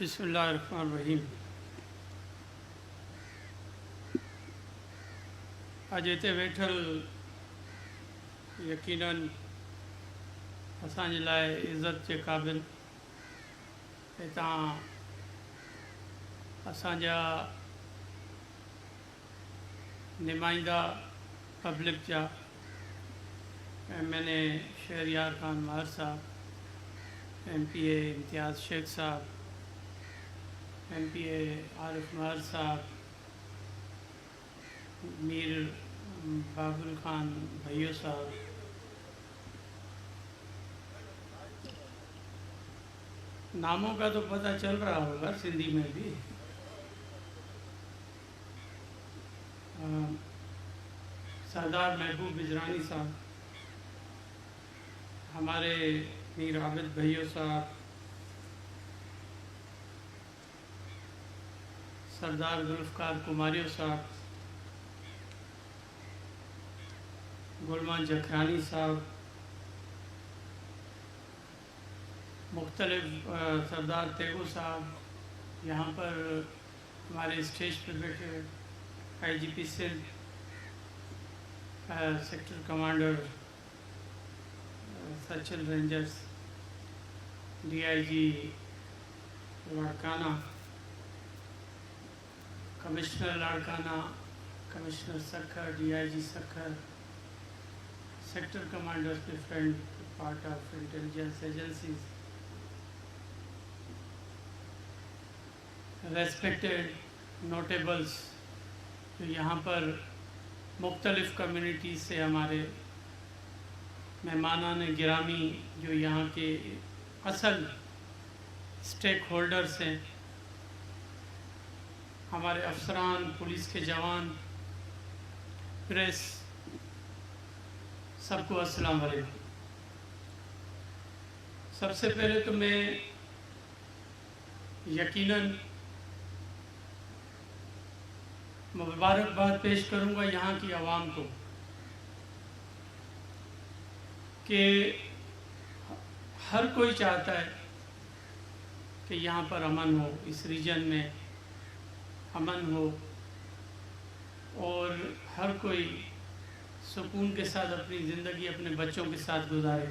بسم اللہ الرحمن الرحیم۔ اج اتنے ویٹھل یقیناً اسان لائے عزت کے قابل ہتاں اسانجا نمائندہ پبلک جا میں نے شہریار خان ماہر صاحب، ایم پی اے امتیاز شیخ صاحب، ایم پی اے عارف ماہر صاحب، میر بابل خان بھائیو صاحب، ناموں کا تو پتہ چل رہا ہوگا سندھی میں بھی، سردار محبوب اجرانی صاحب، ہمارے میر عابد بھائیو صاحب، سردار ذوالفقار کماریو صاحب، گلمان جکھرانی صاحب، مختلف سردار تیگو صاحب، یہاں پر ہمارے اسٹیج پر بیٹھے I G P Sindh, sector commander Sachal rangers, D I G Larkana, commissioner Larkana, commissioner Sukkur, D I G Sukkur, sector commanders different part of intelligence agencies, respected notables جو یہاں پر مختلف کمیونٹیز سے ہمارے مہمانان گرامی جو یہاں کے اصل اسٹیک ہولڈرز ہیں، ہمارے افسران، پولیس کے جوان، پریس، سب کو السلام علیکم۔ سب سے پہلے تو میں یقیناً مبارکباد پیش کروں گا یہاں کی عوام کو کہ ہر کوئی چاہتا ہے کہ یہاں پر امن ہو، اس ریجن میں امن ہو، اور ہر کوئی سکون کے ساتھ اپنی زندگی اپنے بچوں کے ساتھ گزارے۔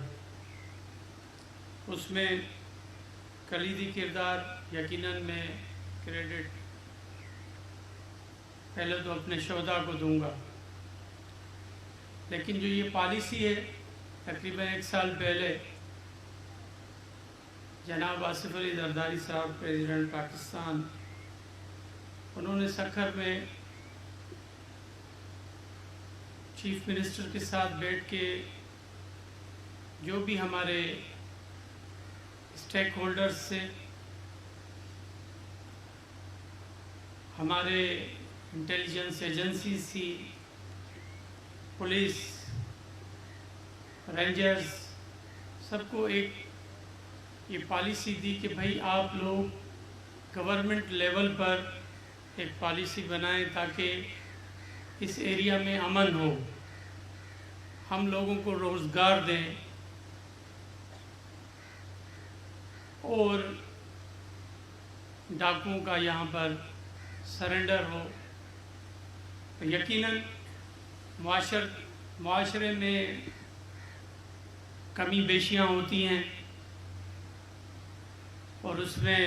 اس میں کلیدی کردار یقیناً میں کریڈٹ پہلے تو اپنے شہداء کو دوں گا، لیکن جو یہ پالیسی ہے تقریباً 1 سال پہلے جناب آصف علی زرداری صاحب پریزیڈنٹ پاکستان، انہوں نے سکھر میں چیف منسٹر کے ساتھ بیٹھ کے جو بھی ہمارے اسٹیک ہولڈرز سے، ہمارے انٹیلیجنس ایجنسیز تھی، پولیس، رینجرز، سب کو ایک یہ پالیسی دی کہ بھائی آپ لوگ گورنمنٹ لیول پر ایک پالیسی بنائیں تاکہ اس ایریا میں امن ہو، ہم لوگوں کو روزگار دیں اور ڈاکوؤں کا یہاں پر سرنڈر ہو۔ یقیناً معاشرے میں کمی بیشیاں ہوتی ہیں اور اس میں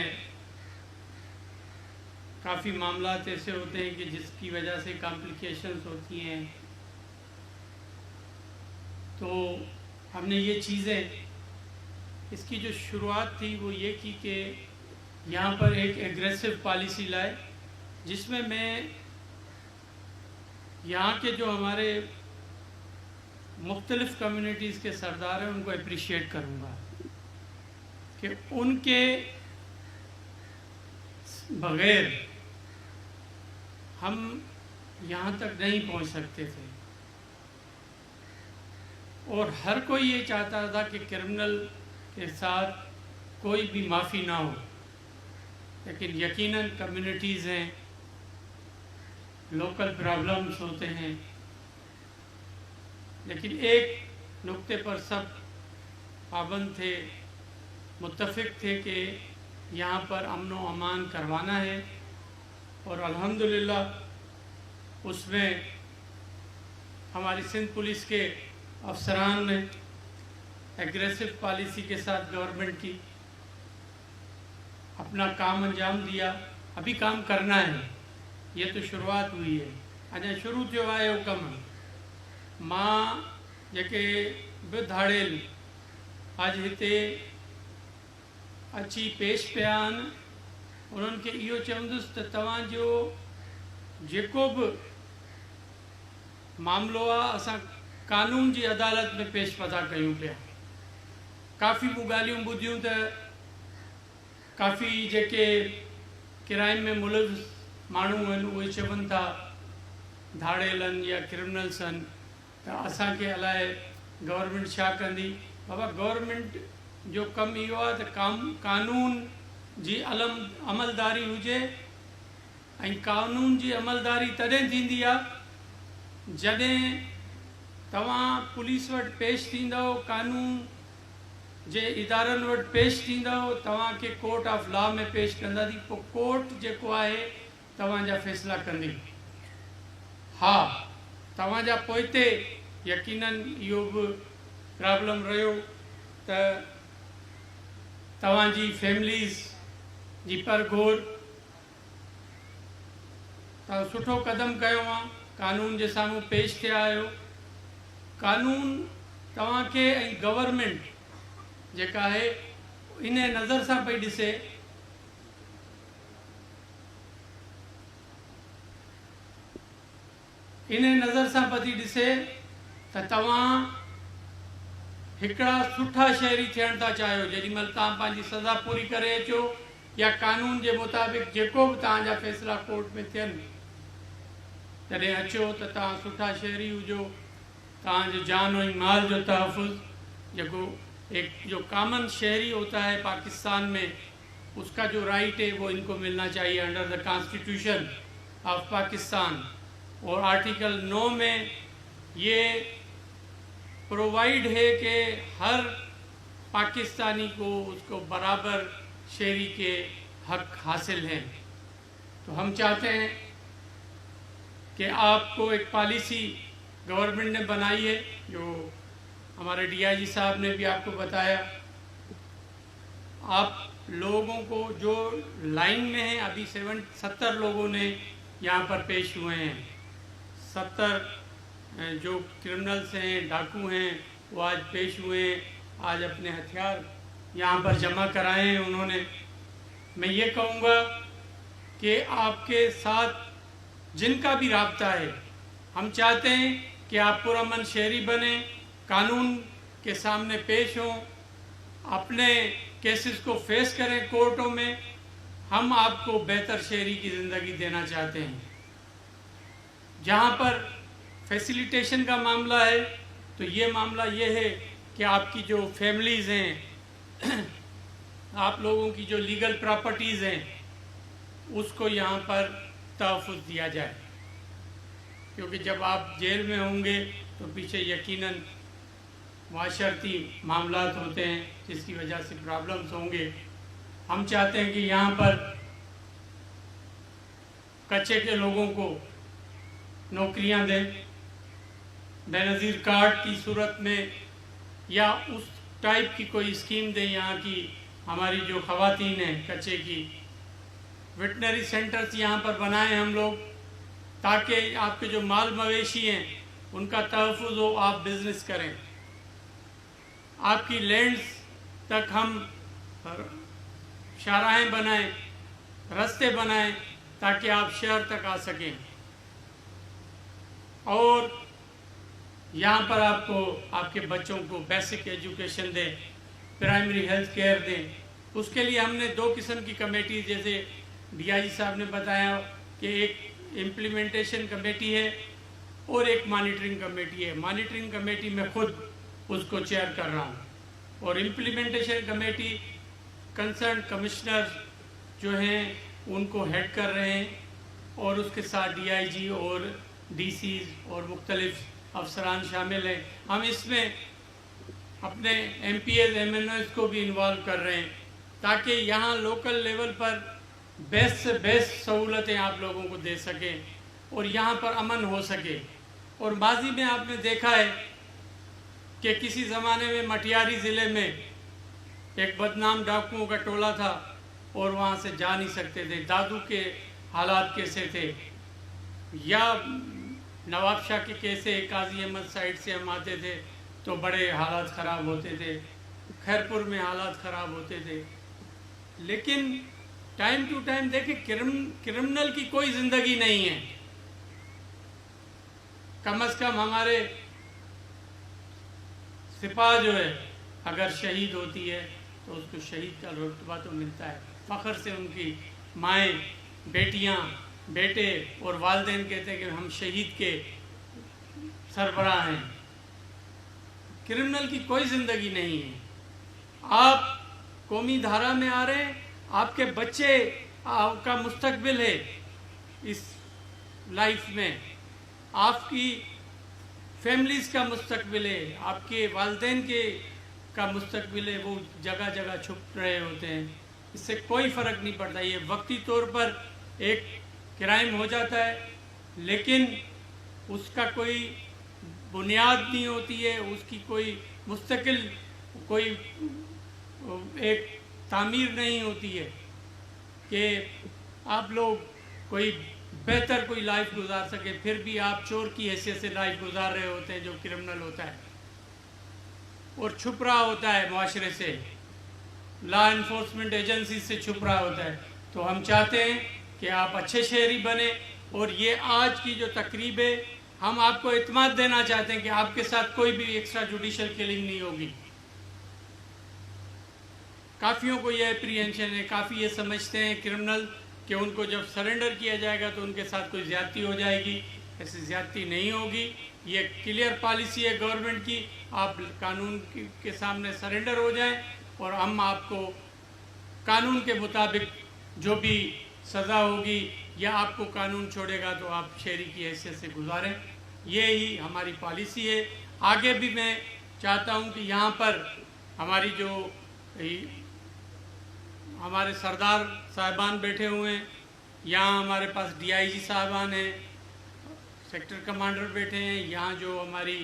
کافی معاملات ایسے ہوتے ہیں کہ جس کی وجہ سے کمپلیکیشنز ہوتی ہیں، تو ہم نے یہ چیزیں، اس کی جو شروعات تھی وہ یہ کی کہ یہاں پر ایک ایگریسو پالیسی لائے، جس میں یہاں کے جو ہمارے مختلف کمیونٹیز کے سردار ہیں ان کو اپریشیٹ کروں گا کہ ان کے بغیر ہم یہاں تک نہیں پہنچ سکتے تھے، اور ہر کوئی یہ چاہتا تھا کہ کرمنل کے ساتھ کوئی بھی معافی نہ ہو، لیکن یقیناً کمیونٹیز ہیں، لوکل پرابلمز ہوتے ہیں، لیکن ایک نقطے پر سب پابند تھے، متفق تھے کہ यहाँ पर अमन व अमान करवाना है, और अल्हम्दुलिल्लाह उसमें हमारी सिंध पुलिस के अफसरान ने एग्रेसिव पॉलिसी के साथ गवर्नमेंट की अपना काम अंजाम दिया। अभी काम करना है, ये तो शुरुआत हुई है, अञा शुरू थियो आहे वो कमु। मां जेके बि धाड़ेल अॼु हिते अची पेश पिया आहिनि, उन्हनि खे इहो चवंदुसि त तव्हांजो जेको बि मामिलो आहे असां कानून जी अदालत में पेश पता कयूं पिया। काफ़ी मूं ॻाल्हियूं ॿुधियूं त काफ़ी जेके क्राइम में मुलविस माण्हू आहिनि उहे चवनि था धाड़ेलनि या क्रिमिनल्स आहिनि त असांखे अलाए गवर्नमेंट छा कंदी। बाबा गवर्नमेंट जो कमु इहो आहे त कानून जी अमलदारी हुजे, ऐं कानून जी अमलदारी तॾहिं थींदी आहे जॾहिं तव्हां पुलिस वटि पेश थींदव, कानून जे इदारनि वटि पेश थींदव, तव्हांखे कोर्ट ऑफ लॉ में पेश कंदा थी, पोइ कोर्ट जेको आहे तव्हांजा फ़ैसिला कंदी। हा, तव्हांजा पोइते यकीनन इहो बि प्रॉब्लम रहियो त तव्हांजी फैमिलीज़ जी परघोर तव्हां सुठो क़दम कयो आहे, कानून जे साम्हूं पेश थिया आहियो। कानून तव्हांखे ऐं गवर्नमेंट जेका आहे इन नज़र सां पई ॾिसे त तव्हां हिकिड़ा सुठा शहरी थियण था चाहियो। जेॾीमहिल तव्हां पंहिंजी सज़ा पूरी करे अचो या कानून जे मुताबिक़ जेको बि तव्हांजा फ़ैसिला कोर्ट में थियनि, तॾहिं अचो त तव्हां सुठा शहरी हुजो। तव्हांजो जान ऐं माल जो तहफ़ुज़ जेको एक जो कॉमन शहरी होता है पाकिस्तान में, उसका जो राइट है वो इनको मिलना चाहिए under the constitution of Pakistan. और आर्टिकल 9 में ये प्रोवाइड है कि हर पाकिस्तानी को उसको बराबर शहरी के हक हासिल हैं। तो हम चाहते हैं कि आपको एक पॉलिसी गवर्नमेंट ने बनाई है, जो हमारे डीआईजी साहब ने भी आपको बताया। आप लोगों को जो लाइन में हैं, अभी 70 लोगों ने यहाँ पर पेश हुए हैं। 70 जो क्रिमिनल्स हैं, डाकू हैं, वो आज पेश हुए हैं, आज अपने हथियार यहाँ पर जमा कराए हैं उन्होंने। मैं ये कहूँगा कि आपके साथ जिनका भी राब्ता है, हम चाहते हैं कि आप पुरअमन शहरी बने, कानून के सामने पेश हों, अपने केसेस को फेस करें कोर्टों में। हम आपको बेहतर शहरी की ज़िंदगी देना चाहते हैं। जहाँ पर फैसिलिटेशन का मामला है, तो ये मामला ये है कि आपकी जो फैमिलीज़ हैं, आप लोगों की जो लीगल प्रॉपर्टीज़ हैं, उसको यहाँ पर तहफ़्फ़ुज़ दिया जाए। क्योंकि जब आप जेल में होंगे तो पीछे यकीनन माशरती मामलात होते हैं जिसकी वजह से प्रॉब्लम्स होंगे। हम चाहते हैं कि यहाँ पर कच्चे के लोगों को नौकरियाँ दें, बेनज़ीर कार्ड की सूरत में, या उस टाइप की कोई स्कीम दें यहाँ की हमारी जो ख़वातीन हैं कच्चे की। वेटनरी सेंटर्स यहाँ पर बनाएं हम लोग, ताकि आपके जो माल मवेशी हैं उनका तहफ़्फ़ुज़ हो, आप बिज़नेस करें। आपकी लैंड्स तक हम शाहराहें बनाएं, रास्ते बनाएं, ताकि आप शहर तक आ सकें। और यहाँ पर आपको आपके बच्चों को बेसिक एजुकेशन दें, प्राइमरी हेल्थ केयर दें। उसके लिए हमने 2 किस्म की कमेटी, जैसे डीआईजी साहब ने बताया कि एक इम्प्लीमेंटेशन कमेटी है और एक मॉनिटरिंग कमेटी है। मॉनिटरिंग कमेटी में खुद उसको चेयर कर रहा हूँ, और इम्प्लीमेंटेशन कमेटी कंसर्न कमिश्नर जो हैं उनको हेड कर रहे हैं, और उसके साथ डीआईजी और डीसीज और मुख्तलिफ अफसरान शामिल हैं। हम इसमें अपने एमपीएस एमएनओएस को भी इन्वॉल्व कर रहे हैं, ताकि यहाँ लोकल लेवल पर बेस्ट से बेस्ट सहूलतें आप लोगों को दे सकें और यहाँ पर अमन हो सके। और माजी में आपने देखा है कि किसी ज़माने में मटियारी ज़िले में एक बदनाम डाकुओं का टोला था और वहाँ से जा नहीं सकते थे। दादू के हालात कैसे थे, या नवाब शाह के कैसे काजी अहमद साइड से हम आते थे तो बड़े हालात ख़राब होते थे, खैरपुर में हालात ख़राब होते थे। लेकिन टाइम टू टाइम देखें, क्रिमिनल की कोई ज़िंदगी नहीं है। कम से कम हमारे सिपाह जो है अगर शहीद होती है तो उसको शहीद का रुतबा तो मिलता है, फ़ख्र से उनकी माएँ, बेटियाँ, बेटे और वालिदैन कहते हैं कि हम शहीद के सरबराह हैं। क्रिमिनल की कोई ज़िंदगी नहीं है। आप कौमी धारा में आ रहे हैं, आपके बच्चे का मुस्तकबिल है इस लाइफ में, आपकी फैमिलीज़ का मुस्तकबिल है, आपके वालिदैन का मुस्तकबिल है। वो जगह जगह छुप रहे होते हैं, इससे कोई फ़र्क नहीं पड़ता। ये वक्ती तौर पर एक क्राइम हो जाता है लेकिन उसका कोई बुनियाद नहीं होती है, उसकी कोई मुस्तकिल कोई एक तामीर नहीं होती है कि आप लोग कोई बेहतर कोई लाइफ गुजार सके। फिर भी आप चोर की हैसियत से लाइफ गुजार रहे होते हैं जो क्रिमिनल होता है और छुप रहा होता है मुआशरे से, लॉ इन्फोर्समेंट एजेंसी से छुप रहा होता है। तो हम चाहते हैं कि आप अच्छे शहरी बने और ये आज की जो तकरीब है हम आपको इत्मीनान देना चाहते हैं कि आपके साथ कोई भी एक्स्ट्रा जुडिशल किलिंग नहीं होगी। काफ़ियों को ये एप्रीहेंशन है, काफ़ी ये समझते हैं क्रिमिनल कि उनको जब सरेंडर किया जाएगा तो उनके साथ कोई ज़्यादती हो जाएगी। ऐसी ज़्यादती नहीं होगी, ये क्लियर पॉलिसी है गवर्नमेंट की। आप कानून के सामने सरेंडर हो जाएं और हम आपको कानून के मुताबिक जो भी सज़ा होगी या आपको कानून छोड़ेगा तो आप शहरी की हैसियत से गुजारें। ये ही हमारी पॉलिसी है। आगे भी मैं चाहता हूँ कि यहाँ पर हमारी जो हमारे सरदार साहिबान बैठे हुए हैं, यहाँ हमारे पास DIG साहिबान हैं, सेक्टर कमांडर बैठे हैं, यहाँ जो हमारी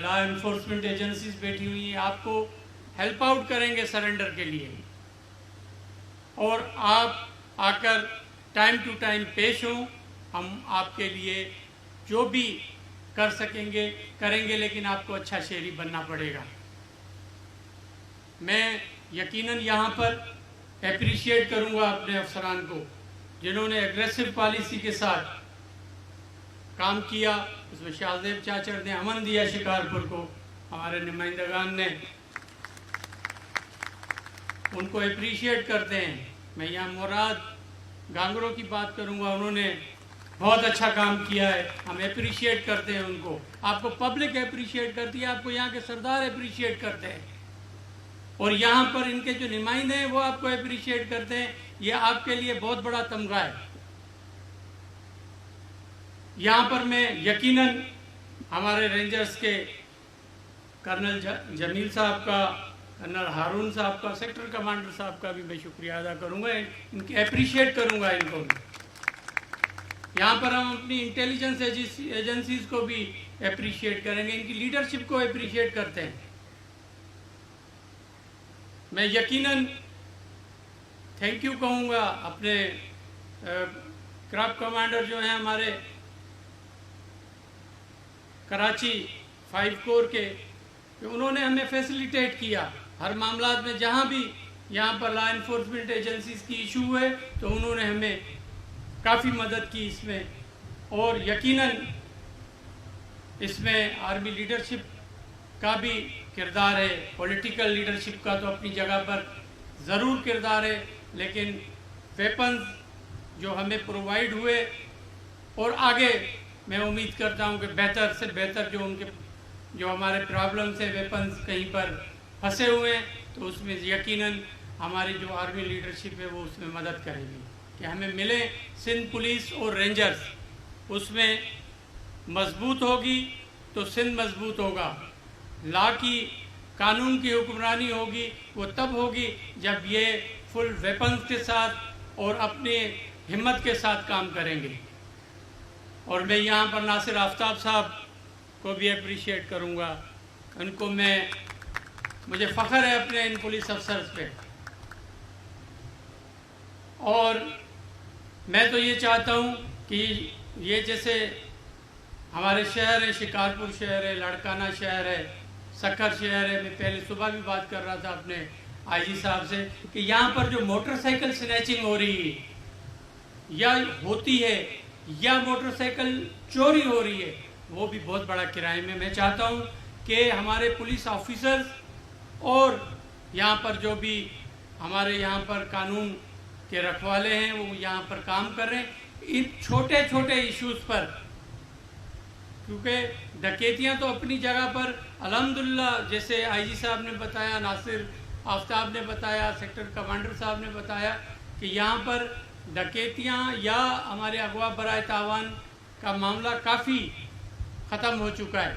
लॉ इन्फोर्समेंट एजेंसीज बैठी हुई हैं, आपको हेल्प आउट करेंगे सरेंडर के लिए। और आप आकर टाइम टू टाइम पेश हों, हम आपके लिए जो भी कर सकेंगे करेंगे, लेकिन आपको अच्छा शहरी बनना पड़ेगा। मैं यकीनन यहाँ पर एप्रिशिएट करूँगा अपने अफसरान को जिन्होंने एग्रेसिव पॉलिसी के साथ काम किया। उसमें शाहजेब चाचर ने अमन दिया शिकारपुर को, हमारे नुमाइंदगान ने, उनको एप्रिशिएट करते हैं। मैं यहाँ मुराद गांगरों की बात करूँगा, उन्होंने बहुत अच्छा काम किया है, हम एप्रिशिएट करते हैं उनको। आपको पब्लिक एप्रिशिएट करती है, आपको यहाँ के सरदार एप्रिशिएट करते हैं और यहाँ पर इनके जो नुमाइंदे हैं वो आपको एप्रिशिएट करते हैं। ये आपके लिए बहुत बड़ा तमगा है। यहाँ पर मैं यकीनन हमारे रेंजर्स के कर्नल जमील साहब का, कर्नल हारून साहब का, सेक्टर कमांडर साहब का भी मैं शुक्रिया अदा करूँगा, इनके एप्रिशिएट करूँगा इनको। यहाँ पर हम अपनी इंटेलिजेंस एजेंसीज को भी एप्रिशिएट करेंगे, इनकी लीडरशिप को एप्रिशिएट करते हैं। मैं यकीनन थैंक यू कहूँगा अपने क्राफ्ट कमांडर जो हैं हमारे कराची 5 कोर के, कि उन्होंने हमें फैसिलिटेट किया हर मामलात में। जहाँ भी यहाँ पर लॉ इन्फोर्समेंट एजेंसीज की इशू है तो उन्होंने हमें काफ़ी मदद की इसमें। और यकीनन इसमें आर्मी लीडरशिप का भी किरदार है, पॉलिटिकल लीडरशिप का तो अपनी जगह पर ज़रूर किरदार है, लेकिन वेपन्स जो हमें प्रोवाइड हुए और आगे मैं उम्मीद करता हूँ कि बेहतर से बेहतर जो हमारे प्रॉब्लम्स है, वेपन्स कहीं पर फंसे हुए हैं तो उसमें यकीनन हमारी जो आर्मी लीडरशिप है वो उसमें मदद करेगी कि हमें मिले। सिंध पुलिस और रेंजर्स उसमें मजबूत होगी तो सिंध मजबूत होगा। लॉ की कानून की हुक्मरानी होगी वो तब होगी जब ये फुल वेपन्स के साथ और अपने हिम्मत के साथ काम करेंगे। और मैं यहाँ पर नासिर आफ्ताब साहब को भी अप्रिशिएट करूँगा, उनको मुझे फ़ख्र है अपने इन पुलिस अफसर्स पे। और मैं तो ये चाहता हूँ कि ये जैसे हमारे शहर है, शिकारपुर शहर है, लड़काना शहर है, सखर शहर है, मैं पहले सुबह भी बात कर रहा था अपने आईजी साहब से कि यहाँ पर जो मोटरसाइकिल स्नैचिंग हो रही है या होती है या मोटरसाइकिल चोरी हो रही है, वो भी बहुत बड़ा क्राइम है। मैं चाहता हूँ कि हमारे पुलिस ऑफिसर्स और यहाँ पर जो भी हमारे यहाँ पर कानून के रखवाले हैं वो यहाँ पर काम कर रहे हैं इन छोटे छोटे इश्यूज़ पर, क्योंकि डकैतियाँ तो अपनी जगह पर अल्हम्दुलिल्लाह, जैसे आईजी साहब ने बताया, नासिर आफ्ताब ने बताया, सेक्टर कमांडर साहब ने बताया कि यहाँ पर डकैतियाँ या हमारे अगवा बराए तावान का मामला काफ़ी ख़त्म हो चुका है।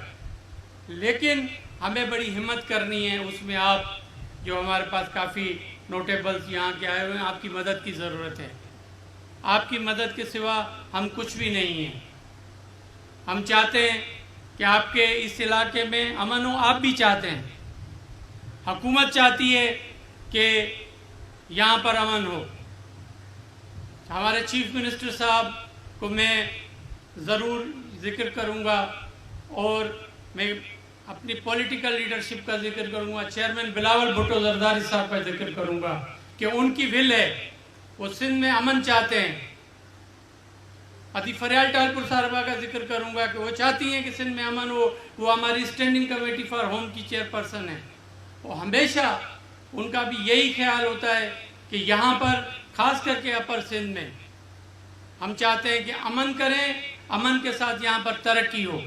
लेकिन हमें बड़ी हिम्मत करनी है, उसमें आप जो हमारे पास काफ़ी नोटेबल्स यहाँ के आए हुए हैं, आपकी मदद की ज़रूरत है। आपकी मदद के सिवा हम कुछ भी नहीं हैं। हम चाहते हैं कि आपके इस इलाके में अमन हो, आप भी चाहते हैं, हुकूमत चाहती है कि यहाँ पर अमन हो। हमारे चीफ मिनिस्टर साहब को मैं ज़रूर ज़िक्र करूँगा और मैं अपनी पॉलिटिकल लीडरशिप का जिक्र करूँगा, चेयरमैन बिलावल भुट्टो जरदारी साहब का जिक्र करूँगा कि उनकी विल है, वो सिंध में अमन चाहते हैं। अति फरियाल टालपुर साहबा का जिक्र करूँगा कि वो चाहती हैं कि सिंध में अमन हो। वो हमारी स्टैंडिंग कमेटी फॉर होम की चेयरपर्सन है। वो हमेशा उनका भी यही ख्याल होता है कि यहाँ पर ख़ास करके अपर सिंध में हम चाहते हैं कि अमन करें, अमन के साथ यहाँ पर तरक्की हो।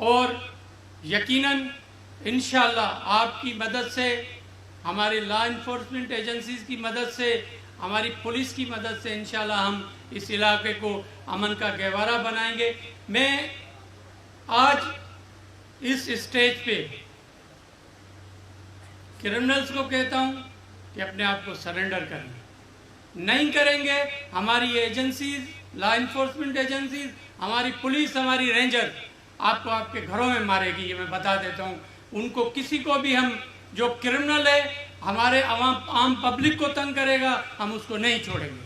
और यकीनन इंशाअल्लाह आपकी मदद से, हमारे लॉ इन्फोर्समेंट एजेंसीज़ की मदद से, हमारी पुलिस की मदद से इंशाअल्लाह हम इस इलाके को अमन का गहवारा बनाएंगे। मैं आज इस स्टेज पे क्रिमिनल्स को कहता हूँ कि अपने आप को सरेंडर करें। नहीं करेंगे, हमारी एजेंसीज, लॉ इन्फोर्समेंट एजेंसीज, हमारी पुलिस, हमारी रेंजर आपको आपके घरों में मारेगी, ये मैं बता देता हूँ। उनको किसी को भी हम, जो क्रिमिनल है हमारे आम पब्लिक को तंग करेगा, हम उसको नहीं छोड़ेंगे।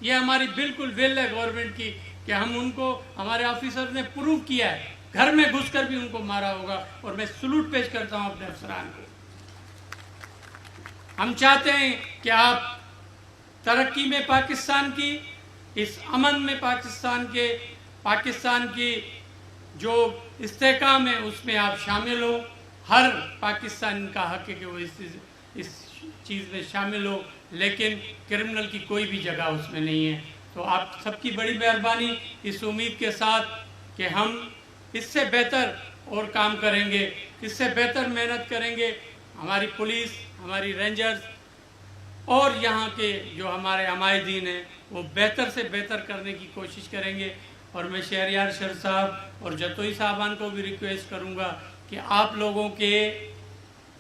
ये हमारी बिल्कुल विल है गवर्नमेंट की कि हम उनको, हमारे ऑफिसर ने प्रूव किया है, घर में घुसकर भी उनको मारा होगा। और मैं सलूट पेश करता हूँ अपने अफसरान को। हम चाहते हैं कि आप तरक्की में पाकिस्तान की, इस अमन में पाकिस्तान की जो इस्तेकाम है उसमें आप शामिल हो। हर पाकिस्तानी का हक है कि वो इस चीज़ में शामिल हो, लेकिन क्रिमिनल की कोई भी जगह उसमें नहीं है। तो आप सबकी बड़ी मेहरबानी, इस उम्मीद के साथ कि हम इससे बेहतर और काम करेंगे, इससे बेहतर मेहनत करेंगे। हमारी पुलिस, हमारी रेंजर्स और यहाँ के जो हमारे अमायदीन हैं वो बेहतर से बेहतर करने की कोशिश करेंगे। और मैं शहरियार शर साहब और जतोई साहबान को भी रिक्वेस्ट करूँगा कि आप लोगों के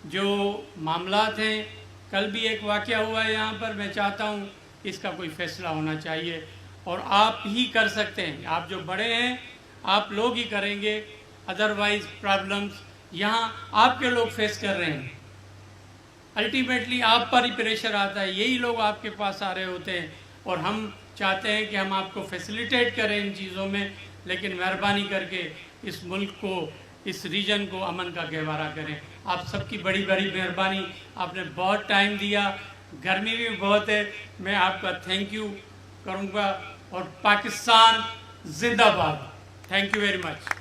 जो मामलात हैं, कल भी एक वाक़या हुआ है यहाँ पर, मैं चाहता हूँ इसका कोई फ़ैसला होना चाहिए और आप ही कर सकते हैं। आप जो बड़े हैं आप लोग ही करेंगे, अदरवाइज़ प्रॉब्लम्स यहाँ आपके लोग फेस कर रहे हैं। अल्टीमेटली आप पर ही प्रेशर आता है, यही लोग आपके पास आ रहे होते हैं। और हम चाहते हैं कि हम आपको फैसिलिटेट करें इन चीज़ों में, लेकिन मेहरबानी करके इस मुल्क को, इस रीजन को अमन का गहवारा करें। आप सबकी बड़ी बड़ी मेहरबानी, आपने बहुत टाइम दिया, गर्मी भी बहुत है, मैं आपका थैंक यू करूँगा। और पाकिस्तान जिंदाबाद। Thank you very much.